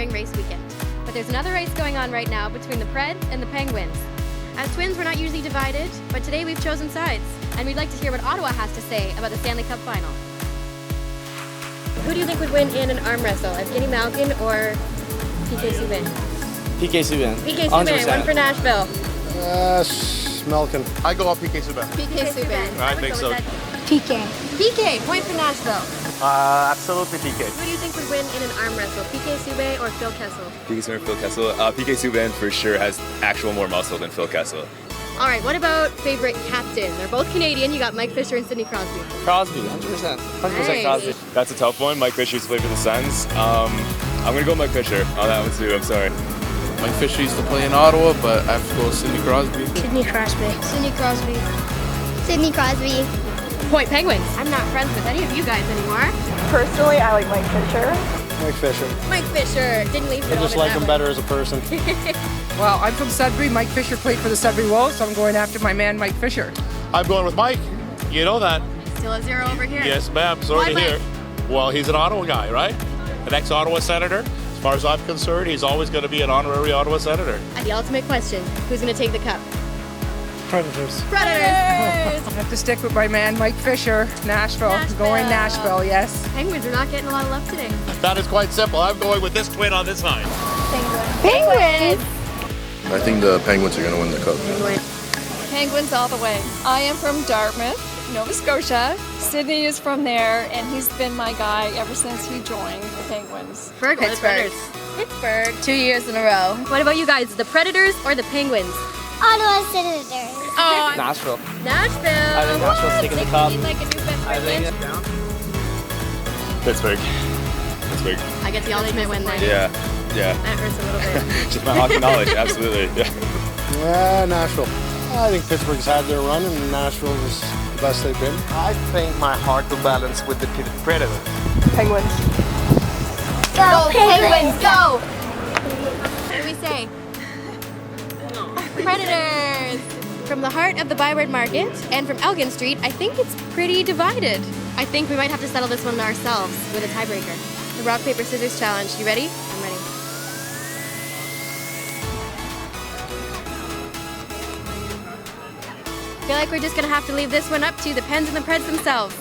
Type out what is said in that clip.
during race weekend. But there's another race going on right now between the Preds and the Penguins. As twins, we're not usually divided, but today we've chosen sides, and we'd like to hear what Ottawa has to say about the Stanley Cup final. Who do you think would win in an arm wrestle, Evgeny Malkin or PK Subban? PK Subban. PK Subban, one for Nashville. Malkin. I go on PK Subban. PK Subban. I think so. PK. PK, point for Nashville. Absolutely PK. Who do you think would win in an arm wrestle, PK Subban or Phil Kessel? PK Subban, Phil Kessel. PK Subban for sure has actual more muscle than Phil Kessel. All right, what about favorite captain? They're both Canadian. You got Mike Fisher and Sidney Crosby. Crosby, 100%. 100% Nice. Crosby. That's a tough one. Mike Fisher used to play for the Sens. I'm going to go Mike Fisher on that one too. I'm sorry. Mike Fisher used to play in Ottawa, but I have to go with Sidney Crosby. Sidney Crosby. Sidney Crosby. Sidney Crosby. Point Penguins. I'm not friends with any of you guys anymore. Personally, I like Mike Fisher. Mike Fisher. Mike Fisher didn't leave for I just like him better as a person. Well, I'm from Sudbury. Mike Fisher played for the Sudbury Wolves, so I'm going after my man, Mike Fisher. I'm going with Mike. You know that. Still a 0 over here. Yes, ma'am. Sorry to Why hear. Well, he's an Ottawa guy, right? An ex-Ottawa Senator. As far as I'm concerned, he's always going to be an honorary Ottawa Senator. The ultimate question: who's going to take the cup? Predators. Predators. I have to stick with my man, Mike Fisher. Nashville. Going Nashville, yes. Penguins are not getting a lot of love today. That is quite simple. I'm going with this twin on this side. Penguins. I think the Penguins are going to win the cup. Penguins all the way. I am from Dartmouth, Nova Scotia. Sydney is from there, and he's been my guy ever since he joined the Penguins. Pittsburgh. 2 years in a row. What about you guys? The Predators or the Penguins? Ottawa Senators. Oh, Nashville. Nashville. I think Nashville's taking the cup. Like a new best I think friend. Pittsburgh. Pittsburgh. I get the ultimate win there. Yeah. That hurts a little bit. Just my hockey knowledge. Absolutely. Yeah. Yeah, Nashville. I think Pittsburgh's had their run, and Nashville is the best they've been. I think my heart will balance with the Predators. Penguins. Go Penguins, go! What do we say? Predators! From the heart of the Byward Market and from Elgin Street, I think it's pretty divided. I think we might have to settle this one ourselves with a tiebreaker. The rock, paper, scissors challenge. You ready? I'm ready. I feel like we're just gonna have to leave this one up to the Pens and the Preds themselves.